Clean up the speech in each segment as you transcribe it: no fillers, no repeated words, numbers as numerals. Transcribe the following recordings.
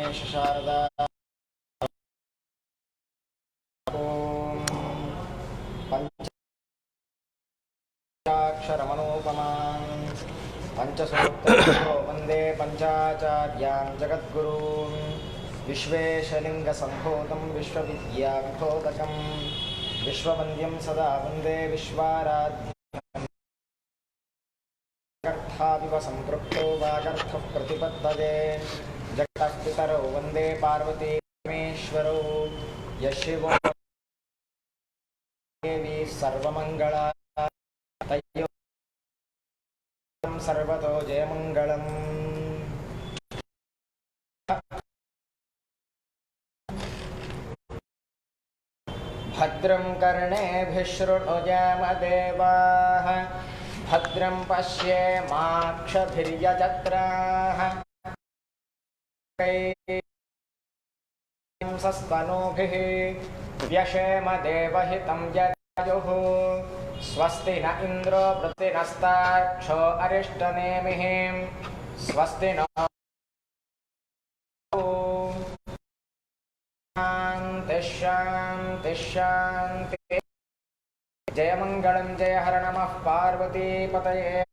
गणेश शारदा पंचाक्षरमनोपमान् पंचसूत्रो वंदे पंचाचार्यान् जगद्गुरून् विश्वेशलिंगसम्भूतं विश्वविद्याविभोदकं विश्ववन्द्यं सदा वन्दे विश्वाराध्यं वागर्थाविव सम्पृक्तो वागर्थः प्रतिपद्यते जगतः पितरौ वन्दे पार्वती परमेश्वरौ यशिवो देवी सर्वमङ्गला तयो सर्वतो जयमङ्गलम्। भद्रं कर्णेभिः शृणुयामदेवाः भद्रं पश्येमाक्षभिर्यजत्राः सस्तनूभिः व्यशेम देवहितं यजुः स्वस्ति न इन्द्रो वृत्तिनस्ताक्षो अरिष्टनेमिः स्वस्ति न शान्ति शान्ति शान्ति। जय मंगलम जय हर नमः पार्वती पतये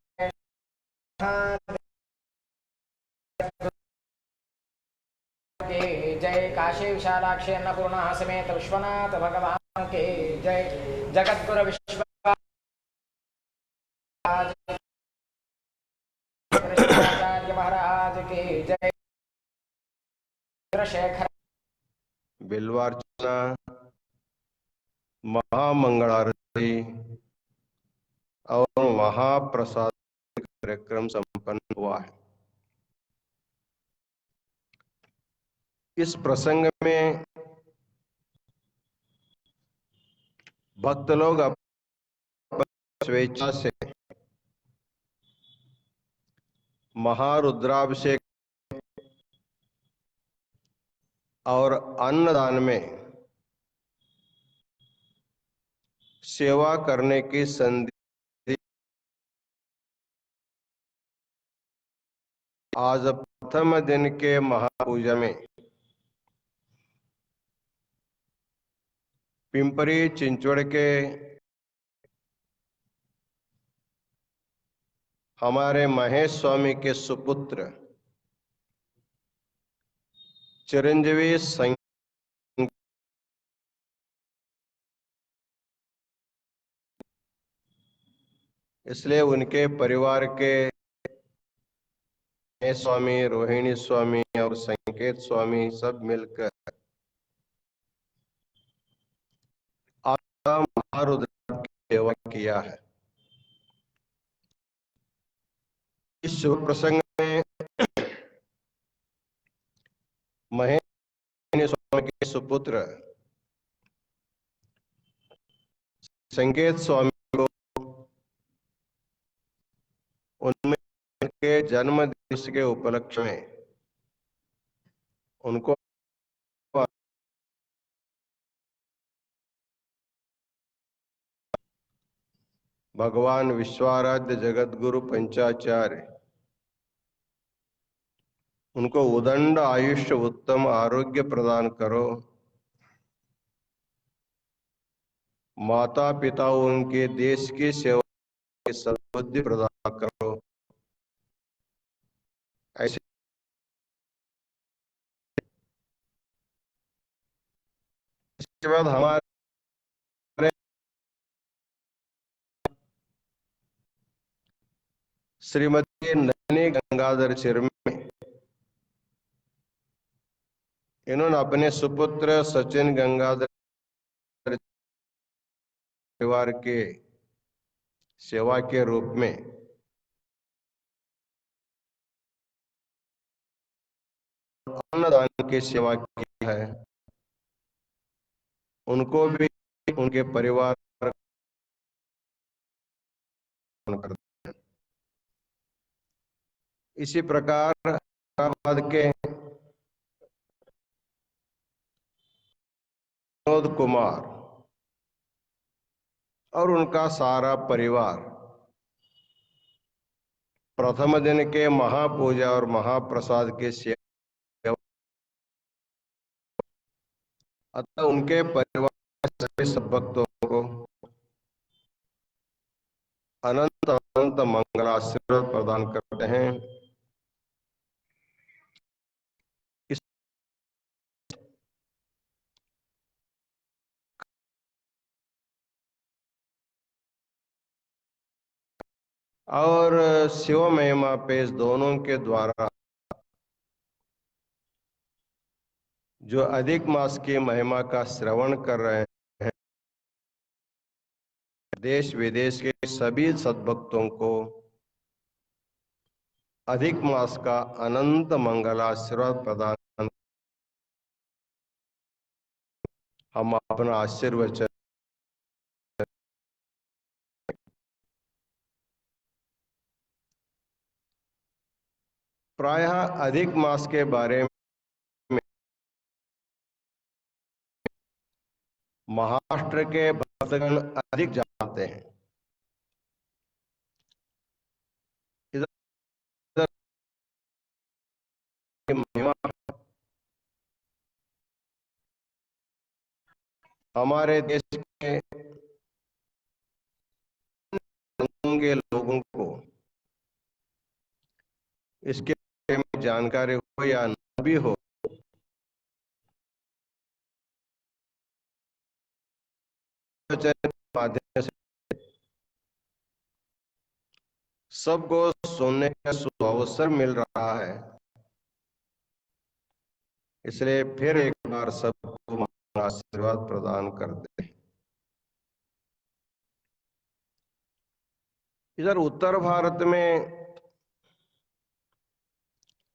के जय काशी विशालाक्षी अन्नपूर्णा समेत विश्वनाथ भगवान के जय जगद्गुरु विश्व महाराज के जय चंद्रशेखर बिल्वार्चना महामंगलारती और महाप्रसाद कार्यक्रम संपन्न हुआ है। इस प्रसंग में भक्त लोग स्वेच्छा से महारुद्राभिषेक और अन्नदान में सेवा करने की संधि आज प्रथम दिन के महापूजा में पिंपरी चिंचवड़ के हमारे महेश स्वामी के सुपुत्र चिरंजीवी संघ इसलिए उनके परिवार के स्वामी, रोहिणी स्वामी और संकेत स्वामी सब मिलकर महारुद्र की सेवा किया है। इस शुभ प्रसंग में महेश स्वामी के सुपुत्र संकेत स्वामी को उनमें के जन्म दिवस के उपलक्ष्य में उनको भगवान विश्वाराध्य जगतगुरु पंचाचार्य उनको उदंड आयुष्य उत्तम आरोग्य प्रदान करो, माता पिता उनके देश की सेवा की सद्बुद्धि प्रदान करो। ऐसे इसके बाद हमारे श्रीमती नलिनी गंगाधर चिरमे इन्होंने अपने सुपुत्र सचिन गंगाधर परिवार के सेवा के रूप में अन्नदान की सेवा की है। उनको भी उनके परिवार करते हैं। इसी प्रकार के विनोद कुमार और उनका सारा परिवार प्रथम दिन के महापूजा और महाप्रसाद के सेवा अतः उनके परिवार के सभी सद्भक्तों को अनंत अनंत मंगलाशीर्वाद प्रदान करते हैं। इस और शिव महिमा पेश दोनों के द्वारा जो अधिक मास की महिमा का श्रवण कर रहे हैं, देश विदेश के सभी सद्भक्तों को अधिक मास का अनंत मंगलाशीर्वाद प्रदान हम अपना आशीर्वचन। प्रायः अधिक मास के बारे में महाराष्ट्र के भक्तगण अधिक जानते हैं। इधर की महिमा हमारे देश के के लोगों को इसके बारे में जानकारी हो या न भी हो, माध्यम से सबको सुनने का सुअवसर मिल रहा है। इसलिए फिर एक बार सबको आशीर्वाद प्रदान करते हैं। इधर उत्तर भारत में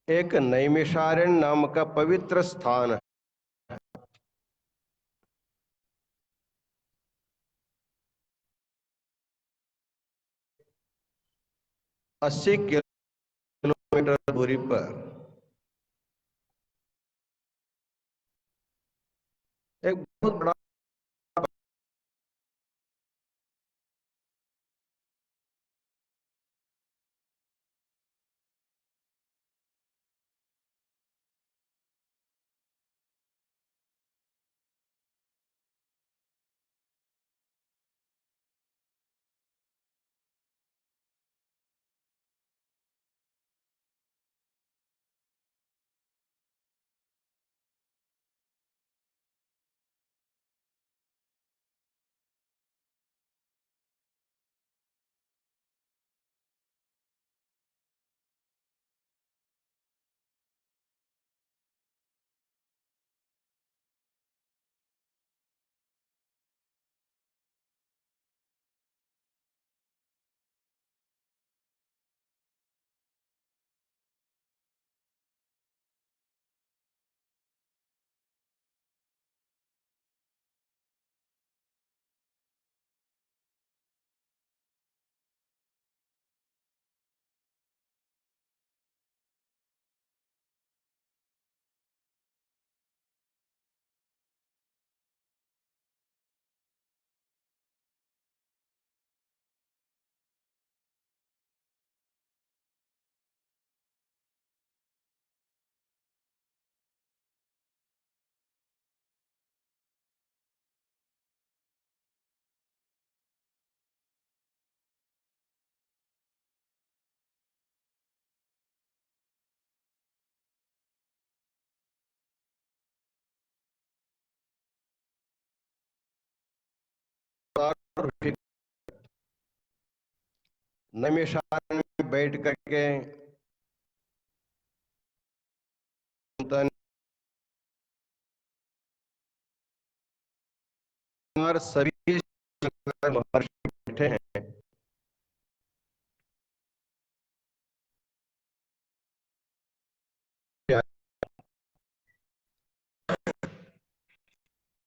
एक नैमिषारण्य नाम का पवित्र स्थान है। 80 किलोमीटर दूरी पर एक बहुत बड़ा नैमिषारण्य में बैठ करके सभी महर्षि बैठे हैं।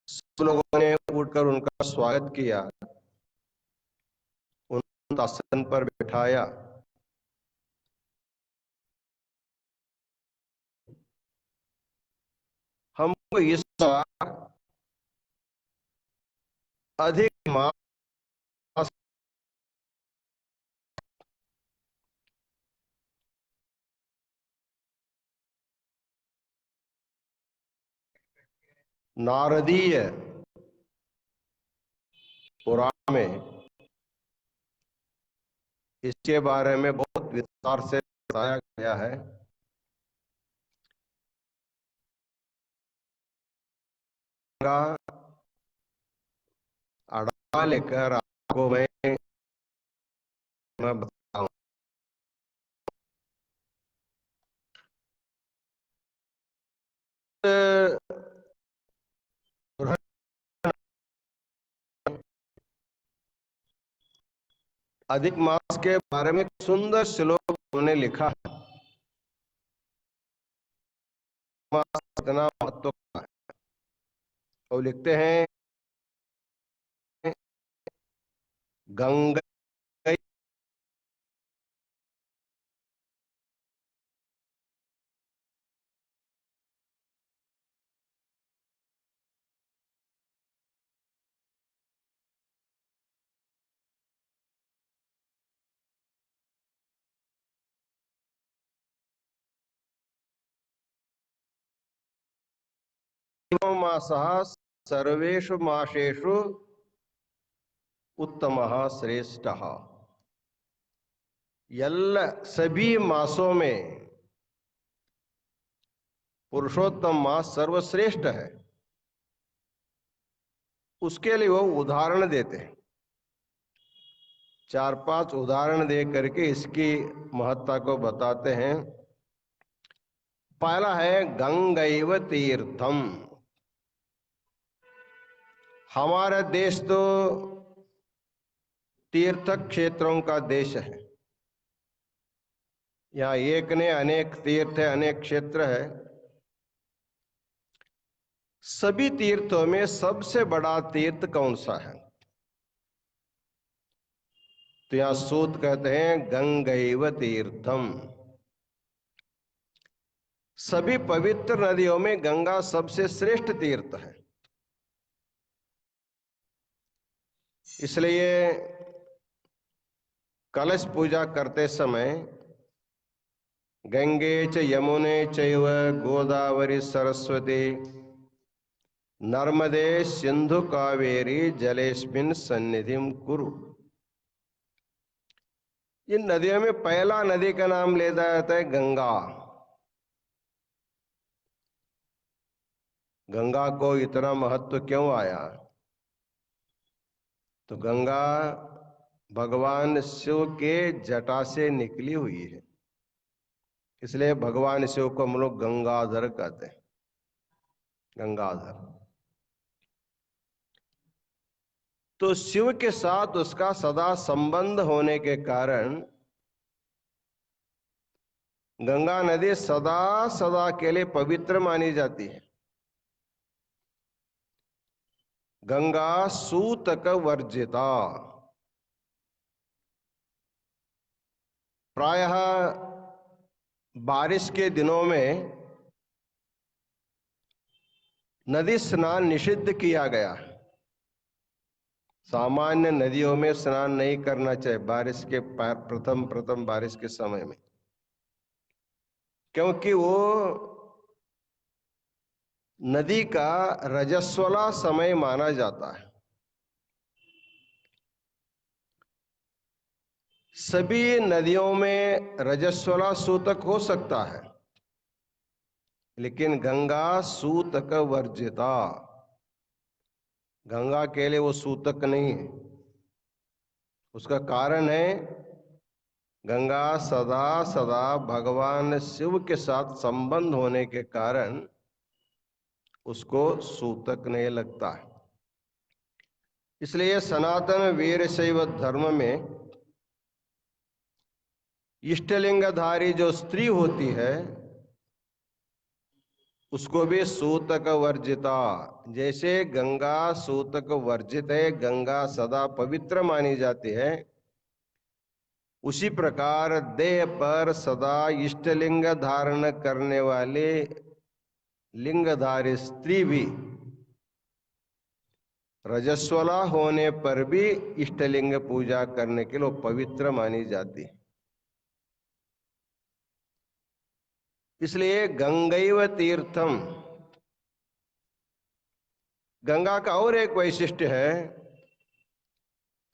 सब लोगों ने उठकर उनका स्वागत किया, उन आसन पर बैठाया। हमको इस बार अधिक मास नारदीय पुराण में इसके बारे में बहुत विस्तार से बताया गया है। गंगा अड़ा लेकर आपको मैं बताऊं। अधिक मास के बारे में सुंदर श्लोक उन्होंने लिखा है। मास इतना महत्व का है। वो लिखते हैं गंगा मासः सर्वेषु मासेषु उत्तमः श्रेष्ठः। सभी मासों में पुरुषोत्तम मास सर्वश्रेष्ठ है। उसके लिए वो उदाहरण देते हैं, 4-5 उदाहरण दे करके इसकी महत्ता को बताते हैं। पहला है गंगैव तीर्थम। हमारा देश तो तीर्थ क्षेत्रों का देश है। यहाँ एक ने अनेक तीर्थ है, अनेक क्षेत्र है। सभी तीर्थों में सबसे बड़ा तीर्थ कौन सा है? तो यहाँ सूत कहते हैं गंगैव तीर्थम। सभी पवित्र नदियों में गंगा सबसे श्रेष्ठ तीर्थ है। इसलिए कलश पूजा करते समय गंगे च यमुने चैव गोदावरी सरस्वती नर्मदे सिंधु कावेरी जलेस्मिन् सन्निधिं कुरु। इन नदियों में पहला नदी का नाम लिया जाता है गंगा। गंगा को इतना महत्व क्यों आया? तो गंगा भगवान शिव के जटा से निकली हुई है, इसलिए भगवान शिव को हम लोग गंगाधर कहते हैं। गंगाधर तो शिव के साथ उसका सदा संबंध होने के कारण गंगा नदी सदा सदा के लिए पवित्र मानी जाती है। गंगा सूतक वर्जिता। प्रायः बारिश के दिनों में नदी स्नान निषिद्ध किया गया है। सामान्य नदियों में स्नान नहीं करना चाहिए बारिश के प्रथम बारिश के समय में, क्योंकि वो नदी का रजस्वला समय माना जाता है। सभी नदियों में रजस्वला सूतक हो सकता है, लेकिन गंगा सूतक वर्जिता। गंगा के लिए वो सूतक नहीं है। उसका कारण है गंगा सदा सदा भगवान शिव के साथ संबंध होने के कारण उसको सूतक नहीं लगता है। इसलिए सनातन वीरशैव धर्म में इष्टलिंगधारी जो स्त्री होती है उसको भी सूतक वर्जिता। जैसे गंगा सूतक वर्जित है, गंगा सदा पवित्र मानी जाती है, उसी प्रकार देह पर सदा इष्टलिंग धारण करने वाले लिंगधारी स्त्री भी रजस्वला होने पर भी इष्टलिंग पूजा करने के लिए पवित्र मानी जाती है। इसलिए गंगैव तीर्थम। गंगा का और एक वैशिष्ट्य है,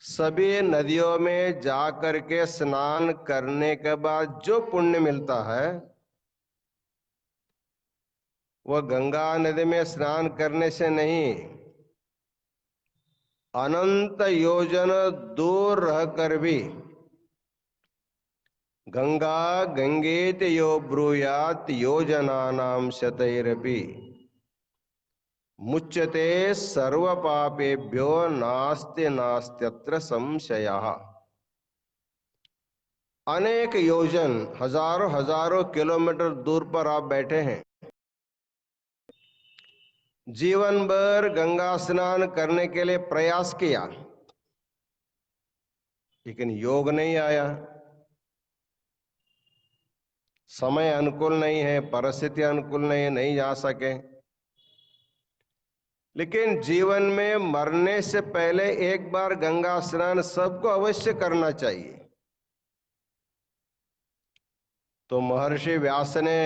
सभी नदियों में जाकर के स्नान करने के बाद जो पुण्य मिलता है वह गंगा नदी में स्नान करने से नहीं, अनंत योजन दूर रहकर भी गंगा गंगेत यो ब्रूयात योजनानां शतैरपि मुच्यते सर्व पापेभ्यो नास्ति नास्त्यत्र संशयः। अनेक योजन, हजारों हजारों किलोमीटर दूर पर आप बैठे हैं, जीवन भर गंगा स्नान करने के लिए प्रयास किया, लेकिन योग नहीं आया, समय अनुकूल नहीं है, परिस्थिति अनुकूल नहीं है, नहीं जा सके। लेकिन जीवन में मरने से पहले एक बार गंगा स्नान सबको अवश्य करना चाहिए। तो महर्षि व्यास ने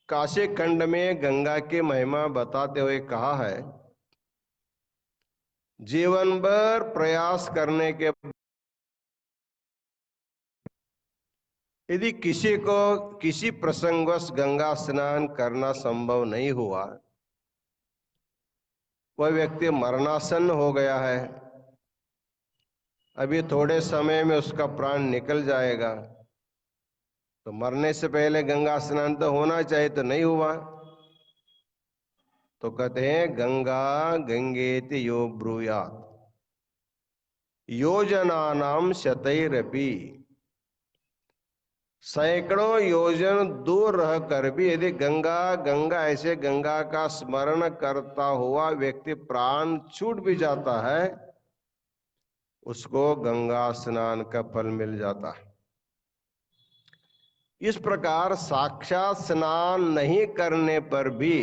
काशी खंड में गंगा की महिमा बताते हुए कहा है, जीवन भर प्रयास करने के यदि किसी को किसी प्रसंगवश गंगा स्नान करना संभव नहीं हुआ, वह व्यक्ति मरणासन्न हो गया है, अभी थोड़े समय में उसका प्राण निकल जाएगा, तो मरने से पहले गंगा स्नान तो होना चाहिए, तो नहीं हुआ। तो कहते हैं गंगा गंगेति यो ब्रूयात् योजनानां शतैरपि, सैकड़ों योजन दूर रह कर भी यदि गंगा गंगा ऐसे गंगा का स्मरण करता हुआ व्यक्ति प्राण छूट भी जाता है, उसको गंगा स्नान का फल मिल जाता है। इस प्रकार साक्षात स्नान नहीं करने पर भी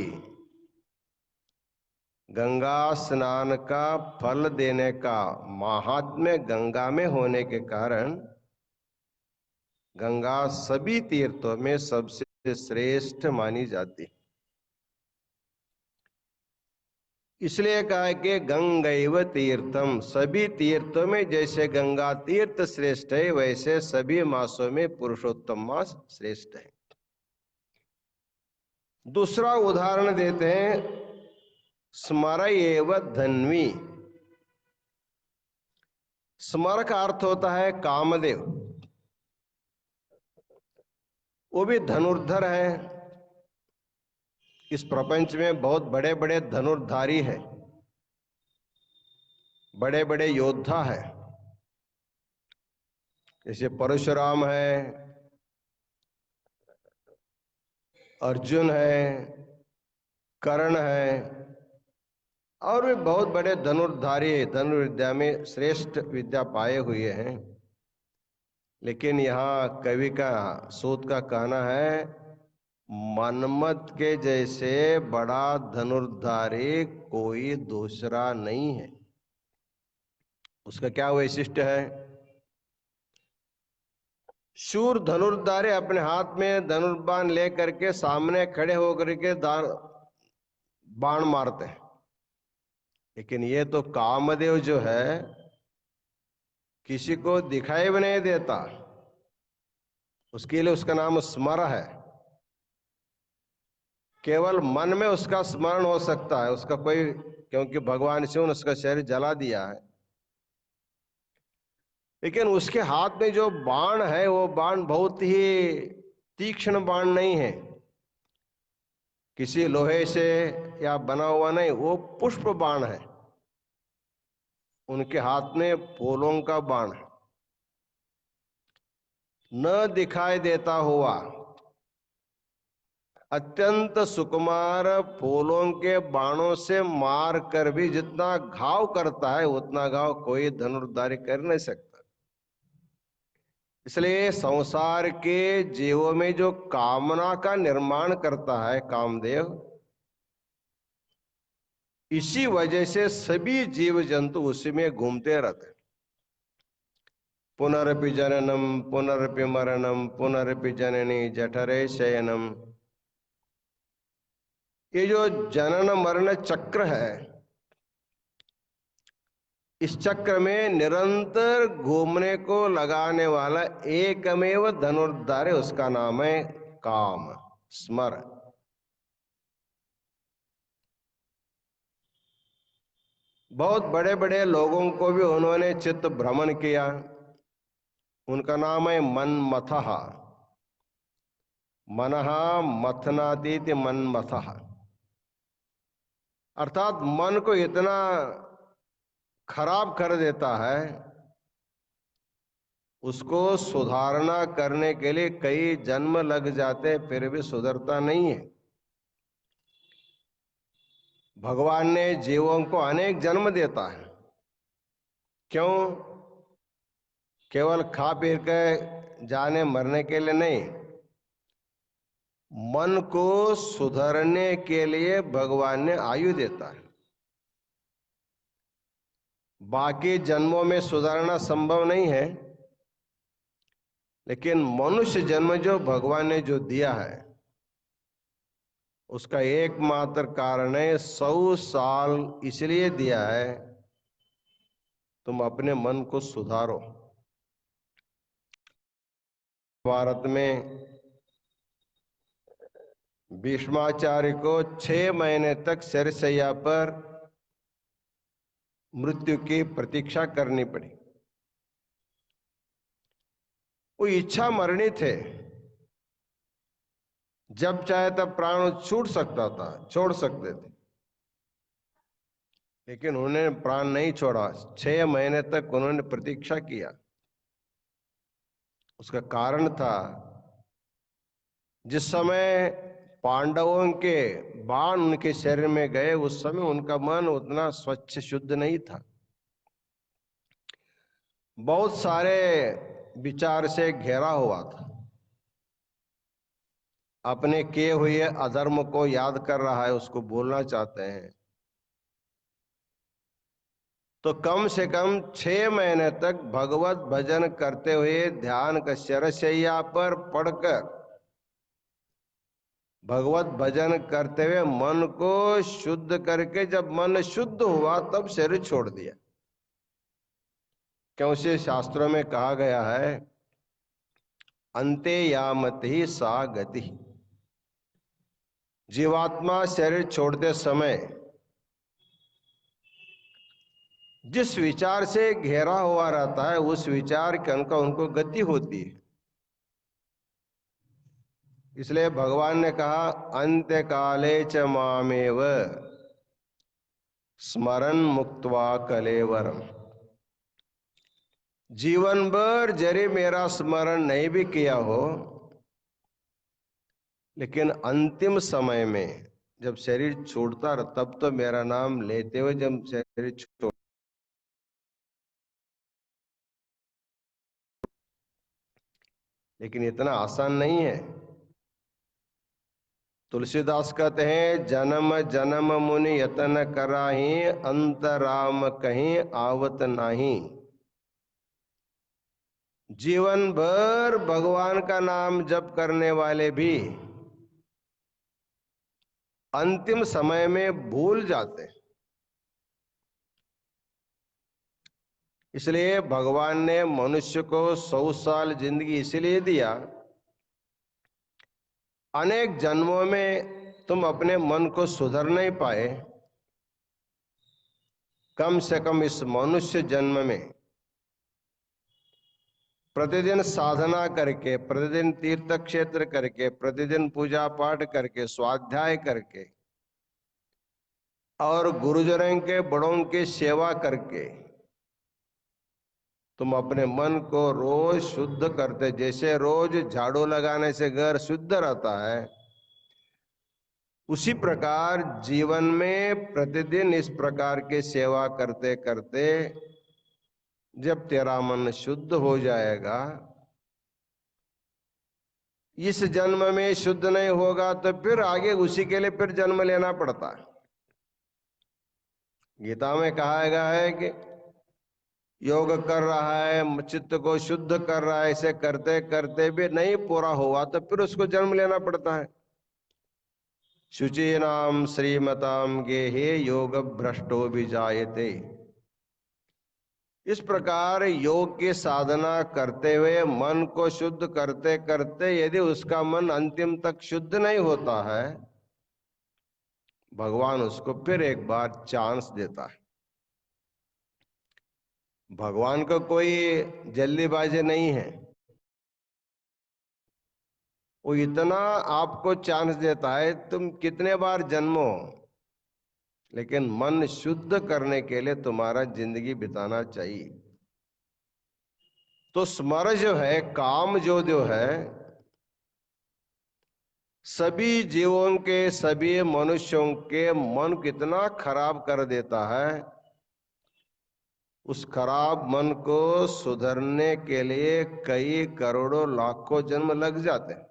गंगा स्नान का फल देने का महात्म्य गंगा में होने के कारण गंगा सभी तीर्थों में सबसे श्रेष्ठ मानी जाती है। इसलिए कहा कि गंगैव तीर्थम, सभी तीर्थों में जैसे गंगा तीर्थ श्रेष्ठ है, वैसे सभी मासों में पुरुषोत्तम मास श्रेष्ठ है। दूसरा उदाहरण देते हैं, स्मरयेव धन्वी। स्मर का अर्थ होता है कामदेव, वो भी धनुर्धर है। इस प्रपंच में बहुत बड़े बड़े धनुर्धारी है, बड़े बड़े योद्धा है, जैसे परशुराम है, अर्जुन है, कर्ण है, और भी बहुत बड़े धनुर्धारी धनुर्विद्या में श्रेष्ठ विद्या पाए हुए हैं। लेकिन यहाँ कवि का, सूत का कहना है, मनमत के जैसे बड़ा धनुर्धारी कोई दूसरा नहीं है। उसका क्या वैशिष्ट्य है? शूर धनुर्धारी अपने हाथ में धनुर्बाण लेकर के सामने खड़े होकर के बाण मारते हैं, लेकिन ये तो कामदेव जो है किसी को दिखाई भी नहीं देता, उसके लिए उसका नाम स्मर है। केवल मन में उसका स्मरण हो सकता है, उसका कोई, क्योंकि भगवान शिव ने उसका शरीर जला दिया है, लेकिन उसके हाथ में जो बाण है वो बाण बहुत ही तीक्ष्ण बाण नहीं है, किसी लोहे से या बना हुआ नहीं, वो पुष्प बाण है। उनके हाथ में फूलों का बाण है, न दिखाई देता हुआ अत्यंत सुकुमार फूलों के बाणों से मार कर भी जितना घाव करता है उतना घाव कोई धनुर्धारी कर नहीं सकता। इसलिए संसार के जीवों में जो कामना का निर्माण करता है कामदेव, इसी वजह से सभी जीव जंतु उसी में घूमते रहते। पुनरपि जननम पुनरपि मरणम पुनरपि जननी जठरे शयनम, ये जो जनन मरण चक्र है, इस चक्र में निरंतर घूमने को लगाने वाला एकमेव धनुर्धार है, उसका नाम है काम, स्मर। बहुत बड़े बड़े लोगों को भी उन्होंने चित्त भ्रमण किया, उनका नाम है मनमथः, मनः मथनातीति मनमथः। अर्थात मन को इतना खराब कर देता है, उसको सुधारना करने के लिए कई जन्म लग जाते, फिर भी सुधरता नहीं है। भगवान ने जीवों को अनेक जन्म देता है, क्यों? केवल खा पी के जाने मरने के लिए नहीं, मन को सुधरने के लिए भगवान ने आयु देता है। बाकी जन्मों में सुधारना संभव नहीं है, लेकिन मनुष्य जन्म जो भगवान ने जो दिया है, उसका एकमात्र कारण है 100 साल इसलिए दिया है तुम अपने मन को सुधारो। भारत में भीष्माचार्य को 6 महीने तक शरशैया पर मृत्यु की प्रतीक्षा करनी पड़ी। वो इच्छा मरणी थे, जब चाहे तब प्राण छोड़ सकते थे, लेकिन उन्होंने प्राण नहीं छोड़ा। 6 महीने तक उन्होंने प्रतीक्षा किया। उसका कारण था, जिस समय पांडवों के बाण उनके शरीर में गए, उस समय उनका मन उतना स्वच्छ शुद्ध नहीं था। बहुत सारे विचार से घेरा हुआ था। अपने किए हुए अधर्म को याद कर रहा है, उसको बोलना चाहते हैं। तो कम से कम 6 महीने तक भगवत भजन करते हुए, ध्यान का शरशैया पर पढ़कर भगवत भजन करते हुए मन को शुद्ध करके, जब मन शुद्ध हुआ तब शरीर छोड़ दिया। क्योंकि शास्त्रों में कहा गया है, अंते यामति सा गति। जीवात्मा शरीर छोड़ते समय जिस विचार से घेरा हुआ रहता है, उस विचार के अनुसार उनको गति होती है। इसलिए भगवान ने कहा, अंत्य काले च मामेव स्मरण मुक्त्वा कलेवरम। जीवन भर जरे मेरा स्मरण नहीं भी किया हो, लेकिन अंतिम समय में जब शरीर छोड़ता तब तो मेरा नाम लेते हुए, जब शरीर छोड़, लेकिन इतना आसान नहीं है। तुलसीदास कहते हैं, जन्म जन्म मुनि यतन कराही, अंतराम कहीं आवत नाही। जीवन भर भगवान का नाम जप करने वाले भी अंतिम समय में भूल जाते हैं। इसलिए भगवान ने मनुष्य को 100 साल जिंदगी इसलिए दिया, अनेक जन्मों में तुम अपने मन को सुधर नहीं पाए, कम से कम इस मनुष्य जन्म में प्रतिदिन साधना करके, प्रतिदिन तीर्थ क्षेत्र करके, प्रतिदिन पूजा पाठ करके, स्वाध्याय करके और गुरुजनों के बड़ों की सेवा करके तुम अपने मन को रोज शुद्ध करते। जैसे रोज झाड़ू लगाने से घर शुद्ध रहता है, उसी प्रकार जीवन में प्रतिदिन इस प्रकार की सेवा करते करते जब तेरा मन शुद्ध हो जाएगा, इस जन्म में शुद्ध नहीं होगा तो फिर आगे उसी के लिए फिर जन्म लेना पड़ता है। गीता में कहा गया है कि योग कर रहा है, चित्त को शुद्ध कर रहा है, ऐसे करते करते भी नहीं पूरा हुआ तो फिर उसको जन्म लेना पड़ता है। शुचीनाम श्रीमताम गेहे योग भ्रष्टो विजायते। इस प्रकार योग की साधना करते हुए मन को शुद्ध करते करते यदि उसका मन अंतिम तक शुद्ध नहीं होता है, भगवान उसको फिर एक बार चांस देता है। भगवान को कोई जल्दीबाजी नहीं है, वो इतना आपको चांस देता है, तुम कितने बार जन्मो, लेकिन मन शुद्ध करने के लिए तुम्हारा जिंदगी बिताना चाहिए। तो स्मर जो है, काम जो है, सभी जीवों के, सभी मनुष्यों के मन कितना खराब कर देता है। उस खराब मन को सुधरने के लिए कई करोड़ों लाखों जन्म लग जाते हैं।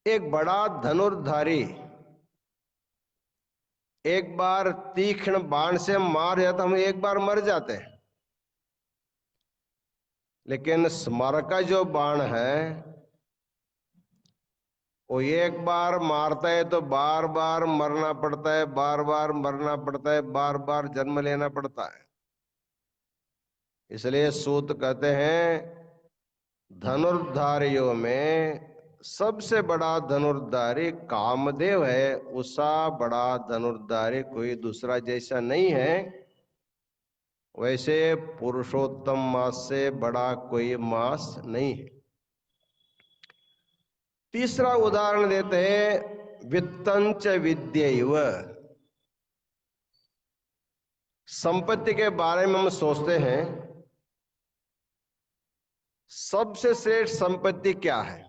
एक बड़ा धनुर्धारी एक बार तीक्ष्ण बाण से मार जाता, हम एक बार मर जाते हैं, लेकिन स्मर का जो बाण है वो एक बार मारता है तो बार बार मरना पड़ता है, बार बार मरना पड़ता है, बार बार जन्म लेना पड़ता है। इसलिए सूत कहते हैं धनुर्धारियों में सबसे बड़ा धनुर्धारी कामदेव है, उसका बड़ा धनुर्धारी कोई दूसरा जैसा नहीं है। वैसे पुरुषोत्तम मास से बड़ा कोई मास नहीं है। तीसरा उदाहरण देते हैं, वित्तंच विद्यैव। संपत्ति के बारे में हम सोचते हैं, सबसे श्रेष्ठ संपत्ति क्या है?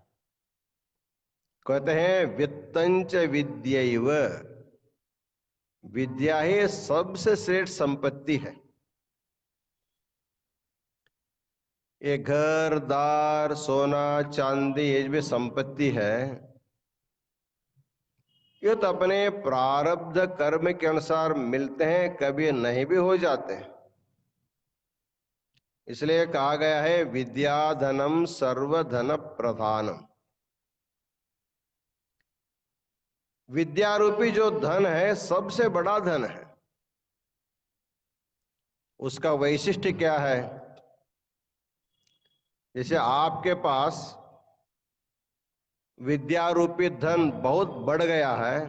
कहते हैं वित्तंच विद्यैव, विद्या ही सबसे श्रेष्ठ संपत्ति है। ये घर दार सोना चांदी ये भी संपत्ति है, ये तो अपने प्रारब्ध कर्म के अनुसार मिलते हैं, कभी नहीं भी हो जाते हैं। इसलिए कहा गया है विद्या धनम सर्वधन प्रधानम। विद्या रूपी जो धन है सबसे बड़ा धन है। उसका वैशिष्ट्य क्या है? जैसे आपके पास विद्या रूपी धन बहुत बढ़ गया है,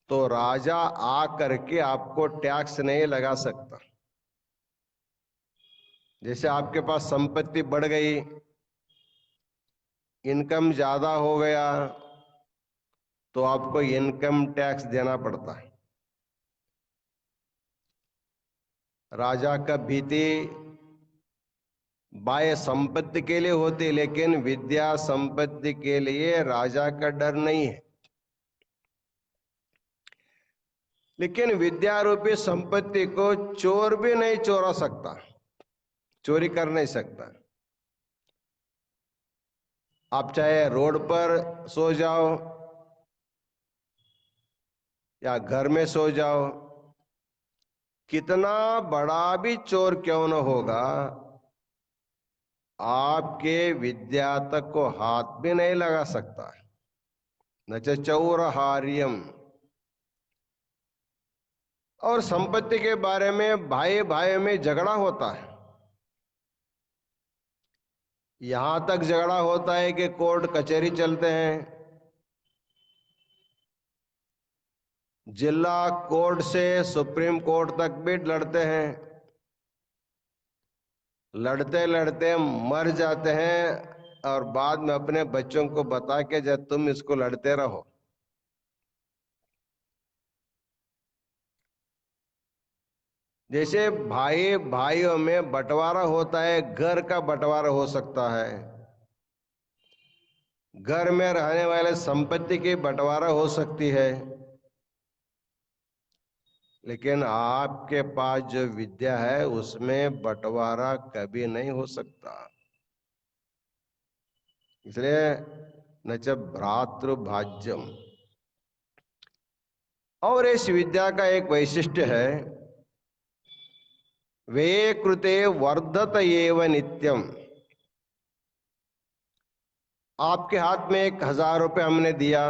तो राजा आ करके आपको टैक्स नहीं लगा सकता। जैसे आपके पास संपत्ति बढ़ गई, इनकम ज्यादा हो गया, तो आपको इनकम टैक्स देना पड़ता है। राजा का भीति बाह्य संपत्ति के लिए होती, लेकिन विद्या संपत्ति के लिए राजा का डर नहीं है। लेकिन विद्या रूपी संपत्ति को चोर भी नहीं चोरा सकता, चोरी कर नहीं सकता। आप चाहे रोड पर सो जाओ या घर में सो जाओ, कितना बड़ा भी चोर क्यों न होगा, आपके विद्या तक को हाथ भी नहीं लगा सकता। न च चौरहार्यम। और संपत्ति के बारे में भाई भाई में झगड़ा होता है। यहां तक झगड़ा होता है कि कोर्ट कचहरी चलते हैं, जिला कोर्ट से सुप्रीम कोर्ट तक भी लड़ते हैं, लड़ते लड़ते मर जाते हैं और बाद में अपने बच्चों को बता के जब तुम इसको लड़ते रहो। जैसे भाई भाइयों में बंटवारा होता है, घर का बंटवारा हो सकता है, घर में रहने वाले संपत्ति की बंटवारा हो सकती है, लेकिन आपके पास जो विद्या है उसमें बंटवारा कभी नहीं हो सकता। इसलिए न च भ्रातृभाज्यम। और इस विद्या का एक वैशिष्ट्य है, वे कृते वर्धत एव नित्यम। आपके हाथ में 1,000 रुपये हमने दिया,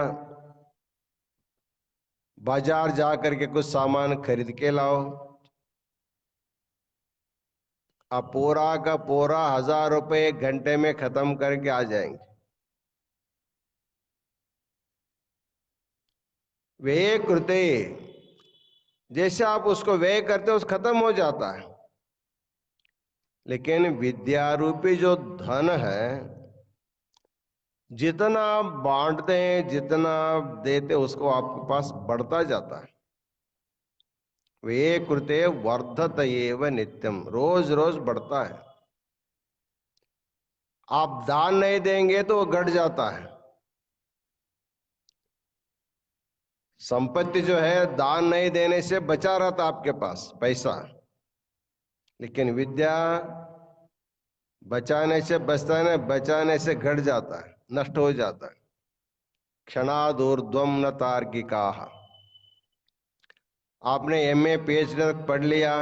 बाजार जा करके कुछ सामान खरीद के लाओ। आप पूरा का पूरा 1,000 रुपये 1 घंटे में खत्म करके आ जाएंगे। व्यय कृते, जैसे आप उसको व्यय करते हो उस खत्म हो जाता है। लेकिन विद्यारूपी जो धन है, जितना आप बांटते हैं, जितना आप देते, उसको आपके पास बढ़ता जाता है। व्यय कृते वर्धत एव नित्यम, रोज रोज बढ़ता है। आप दान नहीं देंगे तो वो घट जाता है। संपत्ति जो है, दान नहीं देने से बचा रहता आपके पास पैसा, लेकिन विद्या बचाने से बचता है, बचाने से घट जाता है, नष्ट हो जाता है। क्षणादूर्ध्वम न तार्किका। आपने MA PhD तक पढ़ लिया,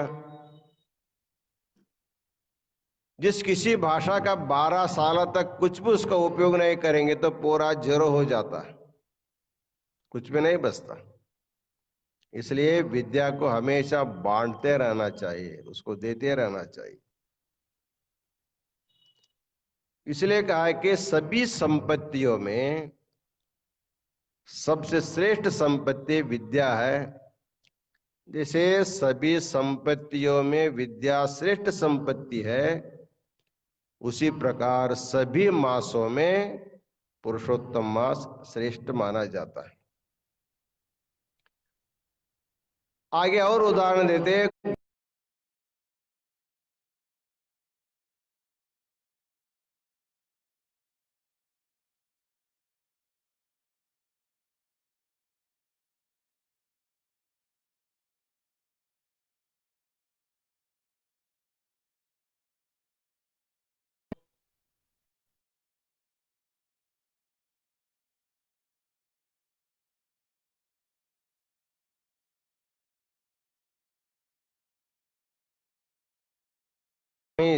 जिस किसी भाषा का 12 साल तक कुछ भी उसका उपयोग नहीं करेंगे तो पूरा जीरो हो जाता है, कुछ भी नहीं बचता। इसलिए विद्या को हमेशा बांटते रहना चाहिए, उसको देते रहना चाहिए। इसलिए कहा है कि सभी संपत्तियों में सबसे श्रेष्ठ संपत्ति विद्या है। जैसे सभी संपत्तियों में विद्या श्रेष्ठ संपत्ति है, उसी प्रकार सभी मासों में पुरुषोत्तम मास श्रेष्ठ माना जाता है। आगे और उदाहरण देते हैं।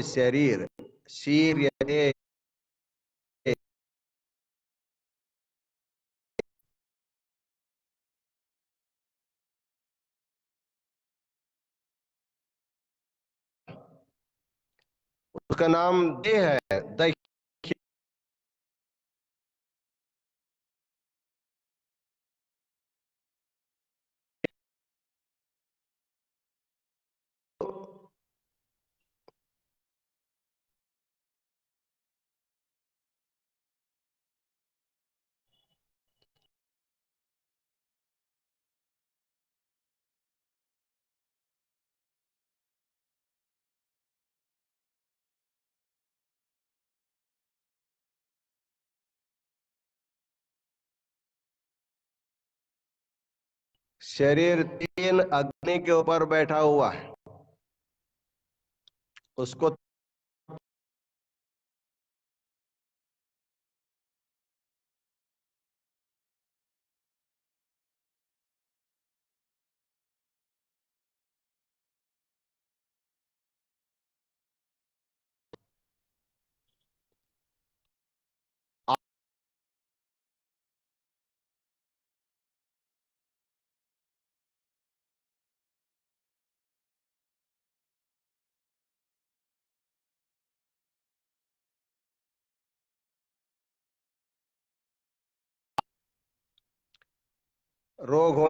शरीर शीर्यते, उसका नाम देह है। दैहिक शरीर 3 अग्नि के ऊपर बैठा हुआ है, उसको रोग होने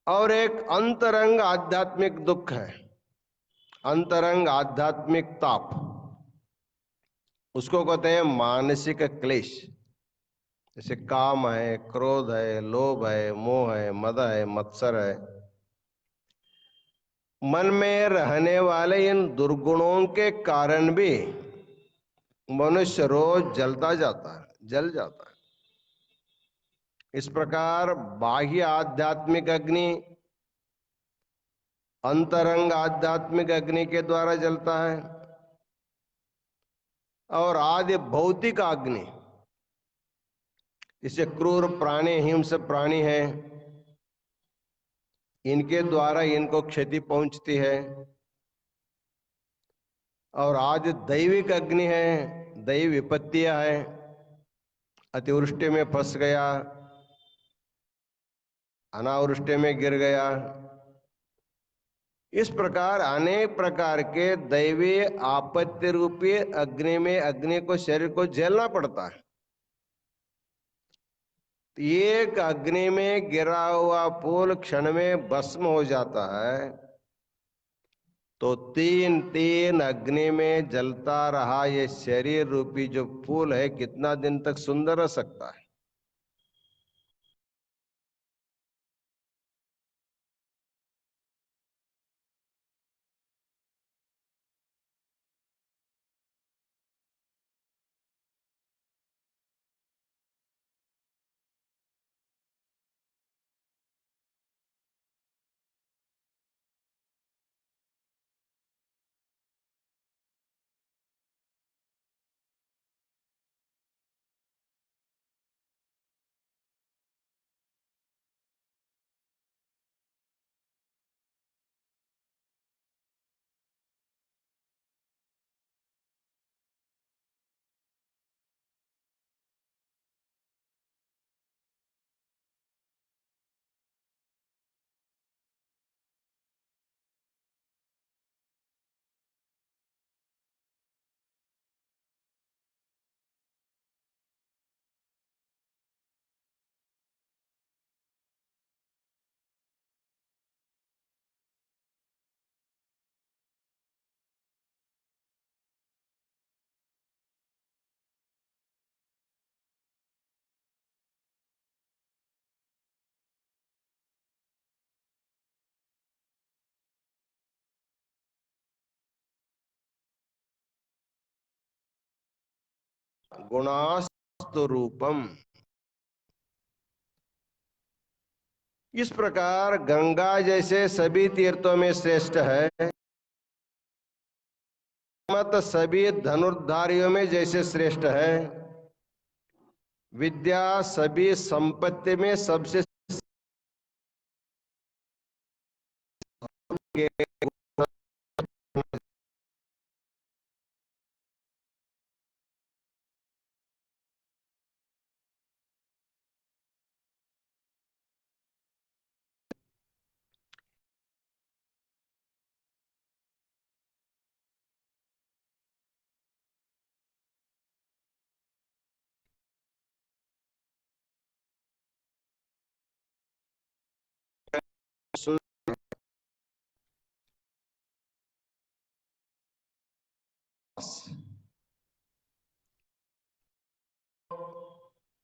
और एक अंतरंग आध्यात्मिक दुख है, अंतरंग आध्यात्मिक ताप, उसको कहते हैं मानसिक क्लेश। जैसे काम है, क्रोध है, लोभ है, मोह है, मद है, मत्सर है। मन में रहने वाले इन दुर्गुणों के कारण भी मनुष्य रोज जलता जाता है, जल जाता है। इस प्रकार बाह्य आध्यात्मिक अग्नि अंतरंग आध्यात्मिक अग्नि के द्वारा जलता है, और आदि भौतिक अग्नि, इसे क्रूर प्राणी, हिंस प्राणी है, इनके द्वारा इनको क्षति पहुंचती है। और आदि दैविक अग्नि है, दैव विपत्तियां है, अतिवृष्टि में फंस गया, अनावृष्टि में गिर गया, इस प्रकार अनेक प्रकार के दैवीय आपत्ति रूपी अग्नि में अग्नि को शरीर को झेलना पड़ता है। एक अग्नि में गिरा हुआ फूल क्षण में भस्म हो जाता है, तो तीन तीन अग्नि में जलता रहा ये शरीर रूपी जो फूल है कितना दिन तक सुंदर रह सकता है। गुणास्तु रूपम, इस प्रकार गंगा जैसे सभी तीर्थों में श्रेष्ठ है, मत सभी धनुर्धारियों में जैसे श्रेष्ठ है, विद्या सभी संपत्ति में सबसे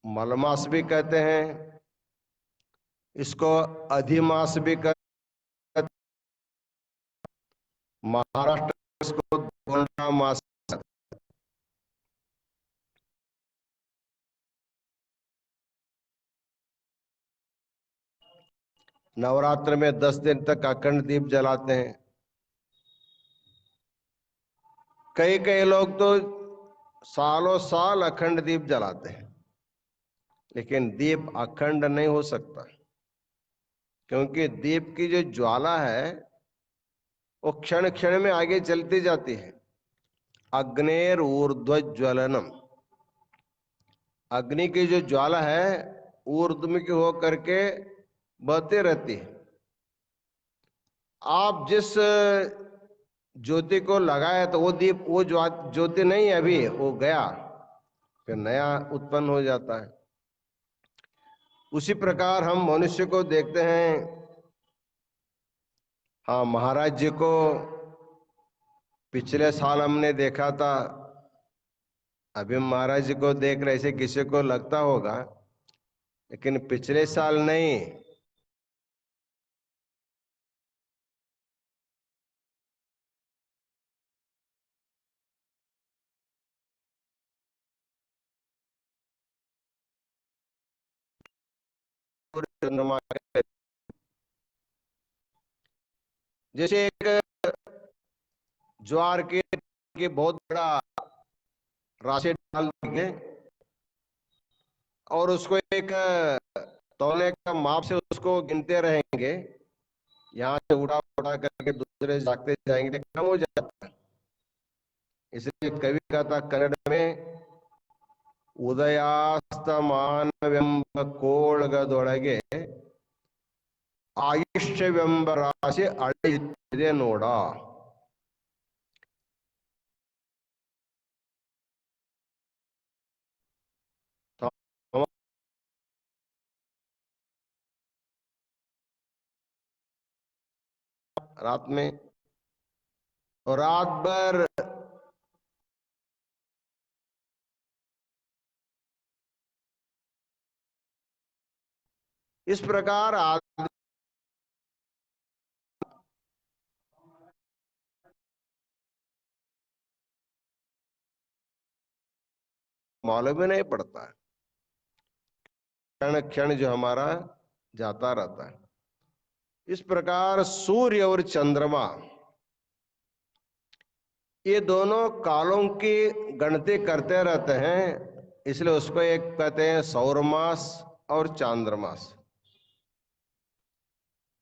मलमास भी कहते हैं, इसको अधिमास भी कहते हैं, महाराष्ट्र इसको दोंडा मास। नवरात्र में 10 दिन तक अखंड दीप जलाते हैं। कई कई लोग तो सालों साल अखंड दीप जलाते हैं, लेकिन दीप अखंड नहीं हो सकता, क्योंकि दीप की जो ज्वाला है वो क्षण क्षण में आगे चलती जाती है। अग्नेर ऊर्ध्वज्वलनम, अग्नि की जो ज्वाला है ऊर्ध्वमुखी होकर के बहती रहती है। आप जिस ज्योति को लगाए तो वो दीप, वो ज्योति नहीं, अभी वो गया, फिर नया उत्पन्न हो जाता है। उसी प्रकार हम मनुष्य को देखते हैं। हाँ, महाराज जी को पिछले साल हमने देखा था, अभी महाराज जी को देख रहे, ऐसे किसी को लगता होगा, लेकिन पिछले साल नहीं, चंद्रमा जैसे एक ज्वार के बहुत बड़ा राशि डाल देंगे और उसको एक तौले का माप से उसको गिनते रहेंगे, यहाँ से उड़ा उड़ा करके दूसरे जागते जाएंगे, कम हो जाता है। इसलिए कवि कहता कन्नड़ में, ಉದಯಾಸ್ತಮಾನವೆಂಬ ಕೋಳ್ಗದೊಳಗೆ ಆಯುಷ್ಯವೆಂಬ ರಾಶಿ ಅಳೆಯುತ್ತಿದೆ ನೋಡ. रात में और रात भर इस प्रकार मालूम ही नहीं पड़ता है, क्षण क्षण जो हमारा जाता रहता है। इस प्रकार सूर्य और चंद्रमा ये दोनों कालों की गणती करते रहते हैं, इसलिए उसको एक कहते हैं सौरमास और चांद्रमास।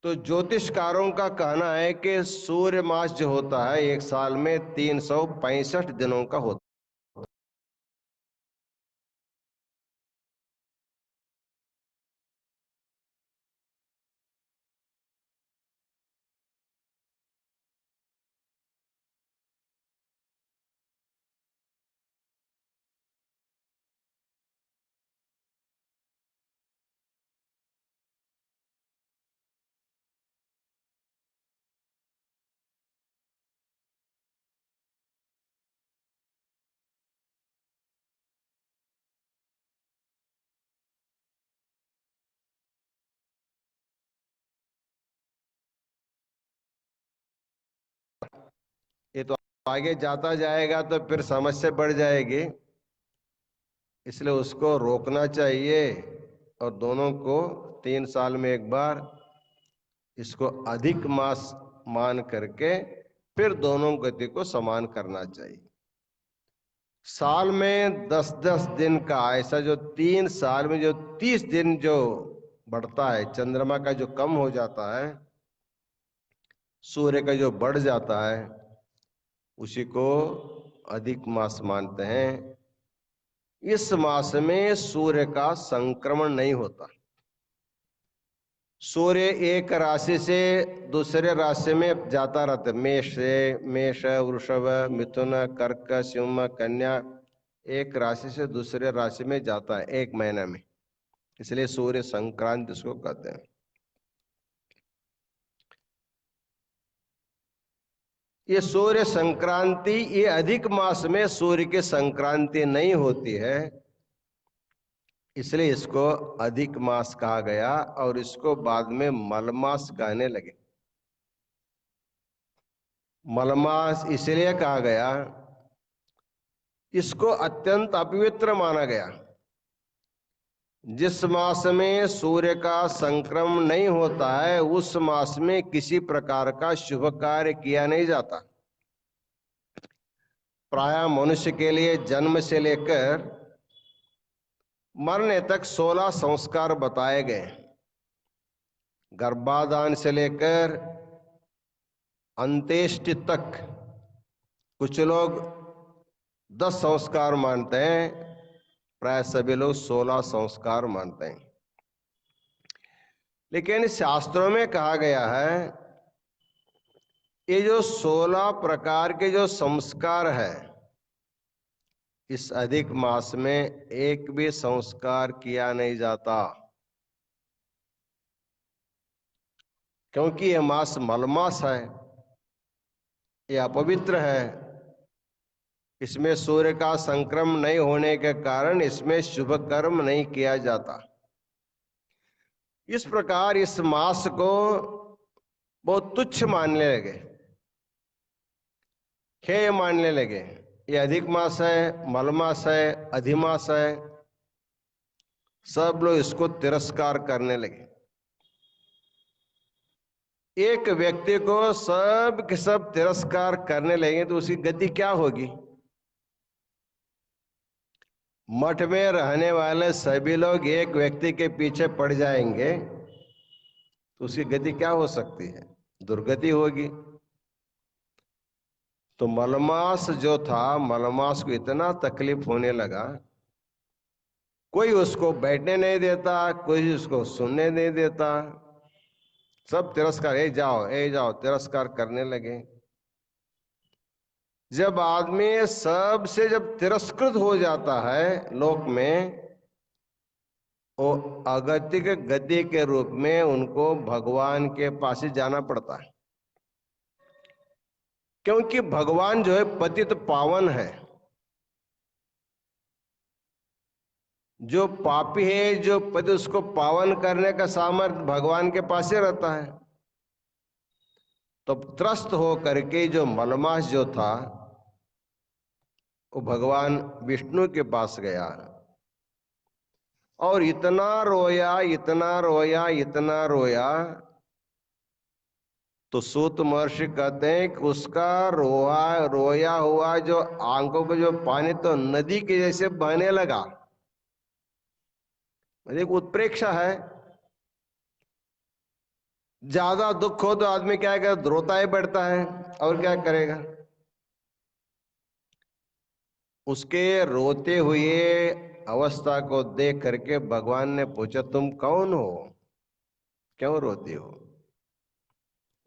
तो ज्योतिषकारों का कहना है कि सूर्य मास जो होता है एक साल में 365 दिनों का होता है। ये तो आगे जाता जाएगा तो फिर समस्या बढ़ जाएगी, इसलिए उसको रोकना चाहिए और दोनों को 3 साल में एक बार इसको अधिक मास मान करके फिर दोनों गति को समान करना चाहिए। साल में 10-10 दिन का ऐसा जो 3 साल में जो 30 दिन जो बढ़ता है, चंद्रमा का जो कम हो जाता है, सूर्य का जो बढ़ जाता है, उसी को अधिक मास मानते हैं। इस मास में सूर्य का संक्रमण नहीं होता। सूर्य एक राशि से दूसरे राशि में जाता रहता है, मेष से मेष, वृषभ, मिथुन, कर्क, सिंह, कन्या, एक राशि से दूसरे राशि में जाता है एक महीने में, इसलिए सूर्य संक्रांति इसको कहते हैं। ये सूर्य संक्रांति, ये अधिक मास में सूर्य की संक्रांति नहीं होती है, इसलिए इसको अधिक मास कहा गया और इसको बाद में मलमास कहने लगे। मलमास इसलिए कहा गया, इसको अत्यंत अपवित्र माना गया। जिस मास में सूर्य का संक्रमण नहीं होता है उस मास में किसी प्रकार का शुभ कार्य किया नहीं जाता। प्रायः मनुष्य के लिए जन्म से लेकर मरने तक 16 संस्कार बताए गए। गर्भाधान से लेकर अंत्येष्टि तक कुछ लोग 10 संस्कार मानते हैं, प्राय सभी लोग 16 संस्कार मानते हैं। लेकिन शास्त्रों में कहा गया है ये जो 16 प्रकार के जो संस्कार है, इस अधिक मास में एक भी संस्कार किया नहीं जाता, क्योंकि यह मास मलमास है, यह अपवित्र है। इसमें सूर्य का संक्रमण नहीं होने के कारण इसमें शुभ कर्म नहीं किया जाता। इस प्रकार इस मास को बहुत तुच्छ मानने लगे, हेय मानने लगे। ये अधिक मास है, मलमास है, अधिमास है, सब लोग इसको तिरस्कार करने लगे। एक व्यक्ति को सब के सब तिरस्कार करने लगेंगे तो उसकी गति क्या होगी? मठ में रहने वाले सभी लोग एक व्यक्ति के पीछे पड़ जाएंगे तो उसकी गति क्या हो सकती है? दुर्गति होगी। तो मलमास जो था, मलमास को इतना तकलीफ होने लगा, कोई उसको बैठने नहीं देता, कोई उसको सुनने नहीं देता, सब तिरस्कार, ए जाओ तिरस्कार करने लगे। जब आदमी सबसे जब तिरस्कृत हो जाता है लोक में, वो अगतिक गति के रूप में उनको भगवान के पास ही जाना पड़ता है, क्योंकि भगवान जो है पतित पावन है। जो पापी है, जो पति, उसको पावन करने का सामर्थ्य भगवान के पास ही रहता है। तो त्रस्त हो करके जो मलमास जो था वो भगवान विष्णु के पास गया और इतना रोया, इतना रोया, इतना रोया। तो सूत महर्षि कहते हैं कि उसका रोया हुआ जो आंखों को जो पानी तो नदी के जैसे बहने लगा। एक उत्प्रेक्षा है। ज्यादा दुख हो तो आदमी क्या करेगा? रोता ही बैठता है, और क्या करेगा? उसके रोते हुए अवस्था को देख करके भगवान ने पूछा, तुम कौन हो, क्यों रोती हो?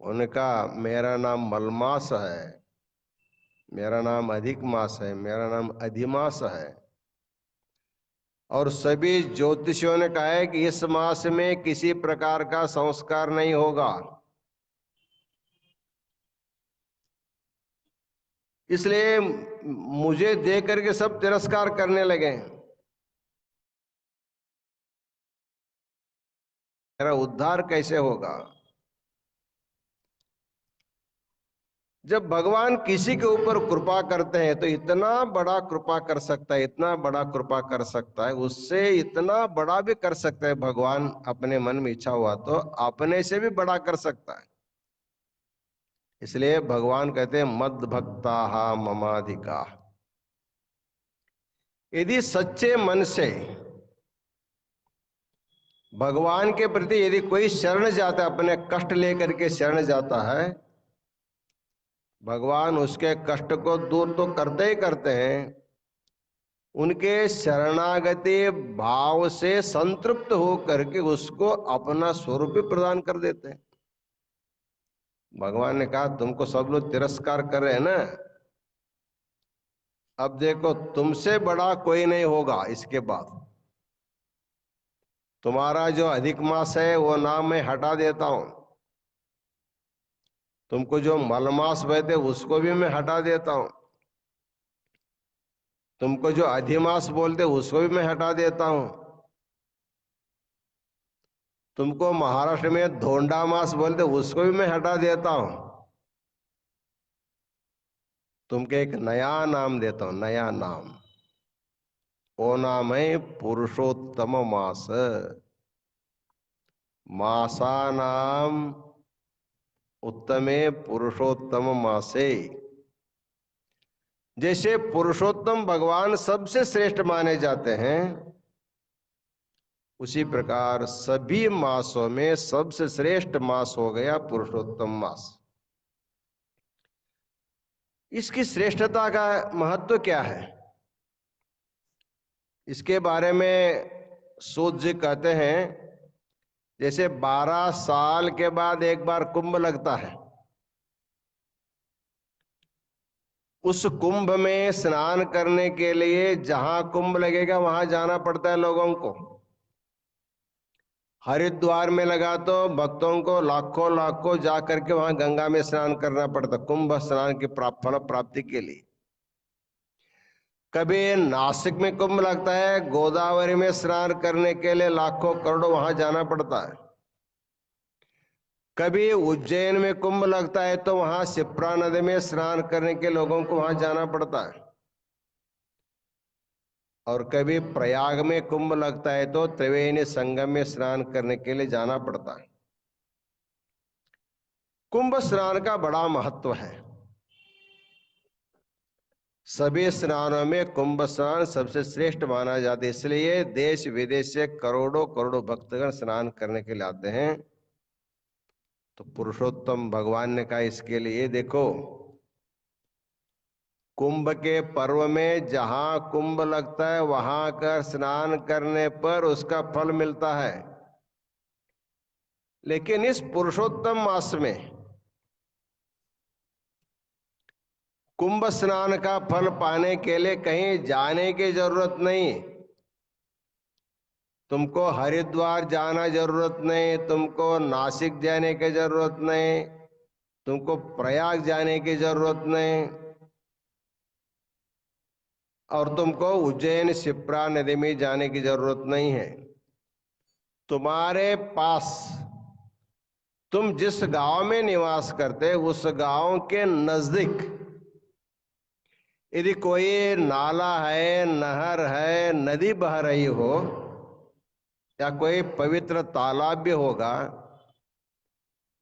उन्होंने कहा, मेरा नाम मलमास है, मेरा नाम अधिक मास है, मेरा नाम अधिमास है। और सभी ज्योतिषियों ने कहा है कि इस मास में किसी प्रकार का संस्कार नहीं होगा, इसलिए मुझे देख करके सब तिरस्कार करने लगे। मेरा उद्धार कैसे होगा? जब भगवान किसी के ऊपर कृपा करते हैं तो इतना बड़ा कृपा कर सकता है, इतना बड़ा कृपा कर सकता है, उससे इतना बड़ा भी कर सकता है। भगवान अपने मन में इच्छा हुआ तो अपने से भी बड़ा कर सकता है। इसलिए भगवान कहते हैं, मद भक्ता ममाधिका। यदि सच्चे मन से भगवान के प्रति यदि कोई शरण जाता है, अपने कष्ट लेकर के शरण जाता है, भगवान उसके कष्ट को दूर तो करते ही करते हैं, उनके शरणागति भाव से संतृप्त हो करके उसको अपना स्वरूप भी प्रदान कर देते हैं। भगवान ने कहा, तुमको सब लोग तिरस्कार कर रहे हैं ना, अब देखो तुमसे बड़ा कोई नहीं होगा। इसके बाद तुम्हारा जो अधिक मास है वो नाम मैं हटा देता हूं, तुमको जो मलमास बहते उसको भी मैं हटा देता हूं, तुमको जो अधिमास बोलते उसको भी मैं हटा देता हूं, तुमको महाराष्ट्र में धोंडा मास बोलते उसको भी मैं हटा देता हूं, तुमको एक नया नाम देता हूं, नया नाम। वो नाम है पुरुषोत्तम मास। मासा नाम उत्तमे पुरुषोत्तम मासे। जैसे पुरुषोत्तम भगवान सबसे श्रेष्ठ माने जाते हैं, उसी प्रकार सभी मासों में सबसे श्रेष्ठ मास हो गया पुरुषोत्तम मास। इसकी श्रेष्ठता का महत्व क्या है? इसके बारे में सूत जी कहते हैं, जैसे 12 साल के बाद एक बार कुंभ लगता है, उस कुंभ में स्नान करने के लिए जहां कुंभ लगेगा वहां जाना पड़ता है लोगों को। हरिद्वार में लगा तो भक्तों को लाखों लाखों जा करके वहां गंगा में स्नान करना पड़ता, कुंभ स्नान की फल प्राप्ति के लिए। कभी नासिक में कुंभ लगता है, गोदावरी में स्नान करने के लिए लाखों करोड़ों वहां जाना पड़ता है। कभी उज्जैन में कुंभ लगता है तो वहां शिप्रा नदी में स्नान करने के लोगों को वहां जाना पड़ता है। और कभी प्रयाग में कुंभ लगता है तो त्रिवेणी संगम में स्नान करने के लिए जाना पड़ता है। कुंभ स्नान का बड़ा महत्व है। सभी स्नानों में कुंभ स्नान सबसे श्रेष्ठ माना जाता है, इसलिए देश विदेश से करोड़ों करोड़ों भक्तगण स्नान करने के लिए आते हैं। तो पुरुषोत्तम भगवान ने कहा इसके लिए देखो, कुंभ के पर्व में जहां कुंभ लगता है वहां कर स्नान करने पर उसका फल मिलता है, लेकिन इस पुरुषोत्तम मास में कुंभ स्नान का फल पाने के लिए कहीं जाने की जरूरत नहीं। तुमको हरिद्वार जाना जरूरत नहीं, तुमको नासिक जाने की जरूरत नहीं, तुमको प्रयाग जाने की जरूरत नहीं, और तुमको उज्जैन शिप्रा नदी में जाने की जरूरत नहीं है। तुम्हारे पास, तुम जिस गांव में निवास करते उस गांव के नजदीक यदि कोई नाला है, नहर है, नदी बह रही हो या कोई पवित्र तालाब भी होगा,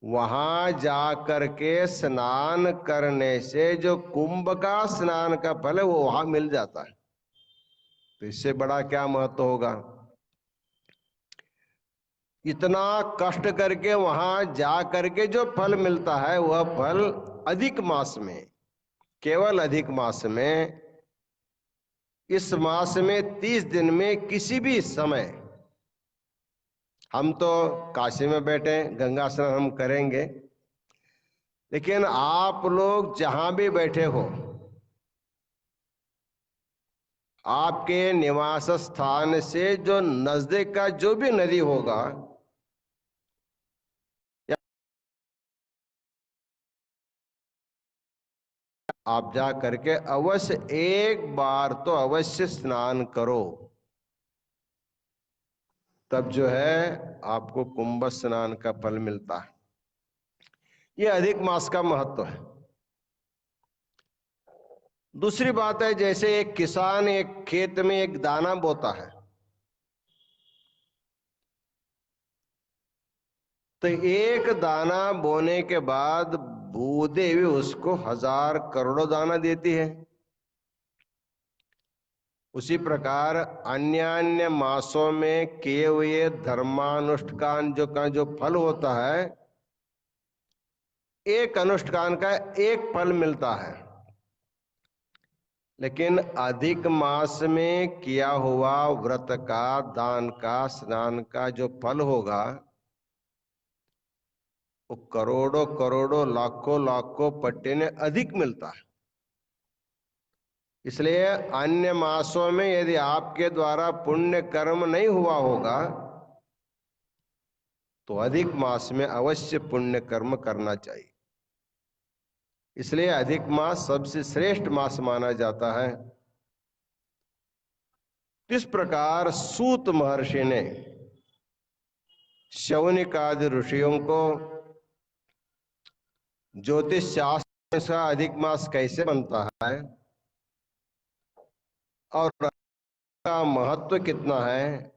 वहां जा करके स्नान करने से जो कुंभ का स्नान का फल है वो वहां मिल जाता है। तो इससे बड़ा क्या महत्व होगा। इतना कष्ट करके वहां जा करके जो फल मिलता है वह फल अधिक मास में, केवल अधिक मास में, इस मास में 30 दिन में किसी भी समय, हम तो काशी में बैठे गंगा स्नान हम करेंगे, लेकिन आप लोग जहां भी बैठे हो, आपके निवास स्थान से जो नजदीक का जो भी नदी होगा, आप जा करके अवश्य एक बार तो अवश्य स्नान करो, तब जो है आपको कुंभ स्नान का फल मिलता है। यह अधिक मास का महत्व है। दूसरी बात है, जैसे एक किसान एक खेत में एक दाना बोता है, तो एक दाना बोने के बाद भूदेवी उसको 1000 करोड़ों दाना देती है। उसी प्रकार अन्य अन्य मासों में किए हुए धर्मानुष्ठान जो फल होता है, एक अनुष्ठान का एक फल मिलता है, लेकिन अधिक मास में किया हुआ व्रत का, दान का, स्नान का जो फल होगा वो करोड़ों करोड़ों लाखों लाखों पट्टे ने अधिक मिलता है। इसलिए अन्य मासों में यदि आपके द्वारा पुण्य कर्म नहीं हुआ होगा तो अधिक मास में अवश्य पुण्य कर्म करना चाहिए। इसलिए अधिक मास सबसे श्रेष्ठ मास माना जाता है। इस प्रकार सूत महर्षि ने शौनिक आदि ऋषियों को ज्योतिष शास्त्र का अधिक मास कैसे बनता है और का महत्व कितना है,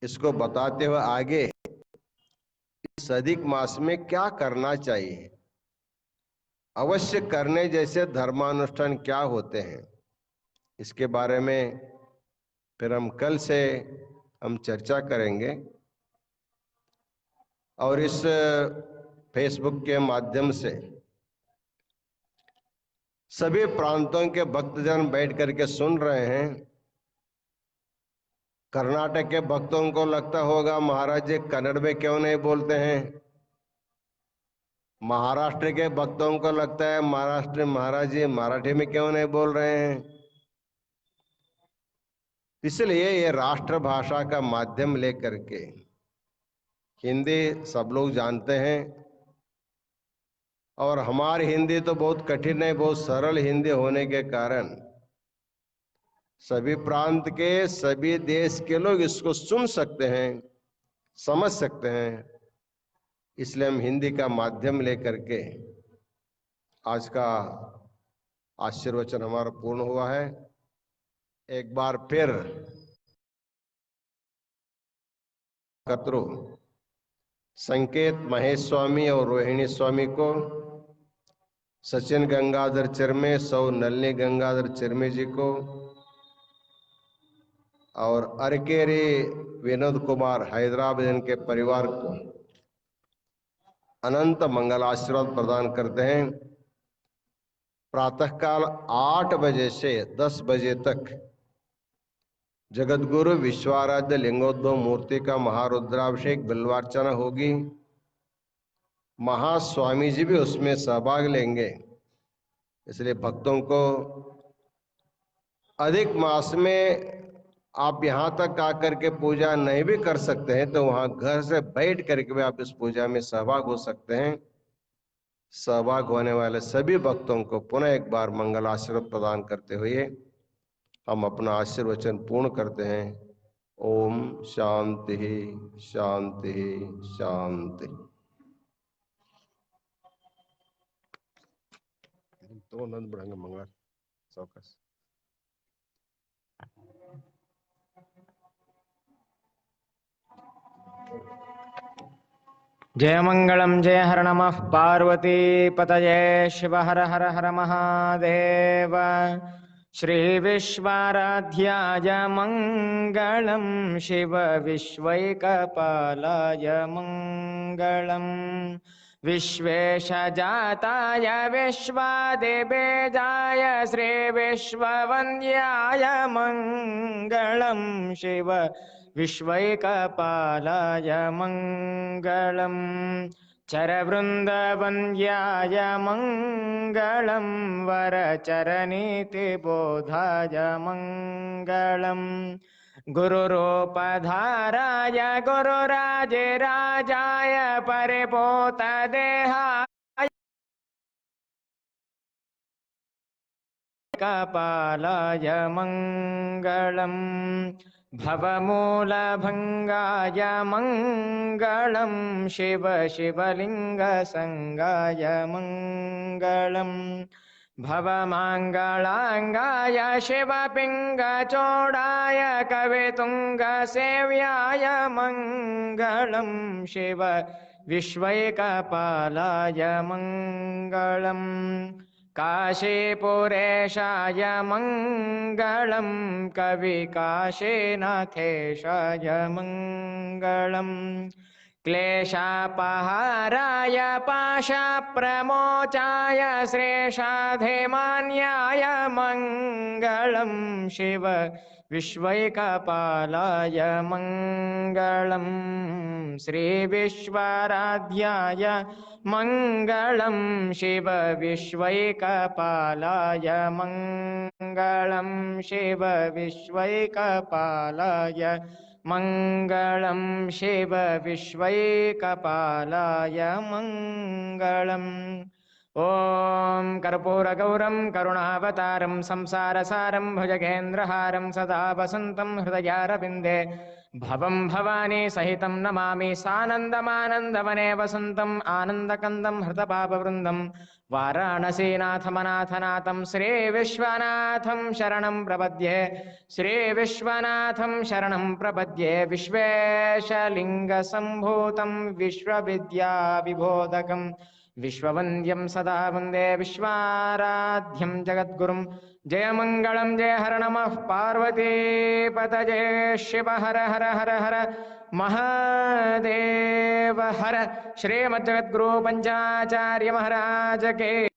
इसको बताते हुए आगे इस अधिक मास में क्या करना चाहिए, अवश्य करने जैसे धर्मानुष्ठान क्या होते हैं, इसके बारे में फिर हम कल से हम चर्चा करेंगे। और इस फेसबुक के माध्यम से सभी प्रांतों के भक्तजन बैठ करके सुन रहे हैं। कर्नाटक के भक्तों को लगता होगा महाराज जी कन्नड़ में क्यों नहीं बोलते हैं, महाराष्ट्र के भक्तों को लगता है महाराष्ट्र महाराज जी मराठी में क्यों नहीं बोल रहे हैं। इसलिए ये राष्ट्र भाषा का माध्यम लेकर के, हिंदी सब लोग जानते हैं और हमारी हिंदी तो बहुत कठिन है, बहुत सरल हिंदी होने के कारण सभी प्रांत के, सभी देश के लोग इसको सुन सकते हैं, समझ सकते हैं। इसलिए हम हिंदी का माध्यम लेकर के आज का आशीर्वचन हमारा पूर्ण हुआ है। एक बार फिर कतरो संकेत महेश स्वामी और रोहिणी स्वामी को, सचिन गंगाधर चिरमे, सौ नलिनी गंगाधर चिरमे जी को, और अरकेरे विनोद कुमार हैदराबाद इनके परिवार को अनंत मंगल आशीर्वाद प्रदान करते हैं। प्रातःकाल 8 बजे से 10 बजे तक जगतगुरु विश्वाराध्य लिंगोद्भव मूर्ति का महारुद्राभिषेक बिल्वार्चना होगी। महास्वामी जी भी उसमें सहभाग लेंगे, इसलिए भक्तों को अधिक मास में आप यहाँ तक आकर के पूजा नहीं भी कर सकते हैं तो वहां घर से बैठ करके भी आप इस पूजा में सहभाग हो सकते हैं। सहभाग होने वाले सभी भक्तों को पुनः एक बार मंगल आशीर्वाद प्रदान करते हुए हम अपना आशीर्वचन पूर्ण करते हैं। ओम शांति शांति शांति। तो नंद बढ़ाएंगे मंगल चौकस। जय मंगलम जय हर नमः पार्वती पतये शिव हर हर हर महादेव। श्री विश्वाराध्याय मंगलम शिव विश्वैकपालाय मंगलम। विश्वेशजाताय विश्वादिबीजाय श्री विश्ववन्द्याय मंगलम शिव विश्वैकपालाय मंगलम। चरवृन्दवन्द्याय मंगलम वरचरनीतिबोधाय मंगलम। गुरुरूपधाराय गुरुराजराजाय परिभूतदेहाय कपालाय मंगलम। भवमूलभङ्गाय मंगलम शिव शिवलिङ्गसंगाय मंगलम। भवमाङ्गलाङ्गाय शिवपिङ्गचोडाय कवितुङ्गसेव्याय मंगलम शिव विश्वैकपालाय मंगलम। काशीपुरेशाय मंगलम कविकाशीनाथेशाय मंगलम। क्लेशापहाराय पाशप्रमोचाय श्रेषाधिमान्याय मंगलम शिव विश्वैकपालाय मंगलम। श्री विश्वाराध्याय मंगलम शिव विश्वैकपालाय मंगलम शिव विश्वैकपालाय मंगलम शिव विश्वैकपालाय मंगलम। ओम कर्पूरगौरं करुणावतारं संसारसारं भुजगेन्द्रहारं सदा वसन्तं हृदयारविन्दे भवं भवानी सहितं नमामि। सानन्दमानन्दवने वसन्तम् आनन्दकन्दं हृतपापवृन्दं वाराणसीनाथमनाथनाथं श्रीविश्वनाथं शरणं प्रपद्ये। श्रीविश्वनाथं शरणं प्रपद्ये। विश्वेशलिङ्गसम्भूतं विश्वविद्याविबोधकं विश्ववन्द्यं सदा वन्दे विश्वाराध्यं जगद्गुरुं। जय मंगलम जय हर नमः पार्वती पतये शिव हर हर हर हर महादेव हर। श्रीमद्जगद्गुरु पंचाचार्य महाराज के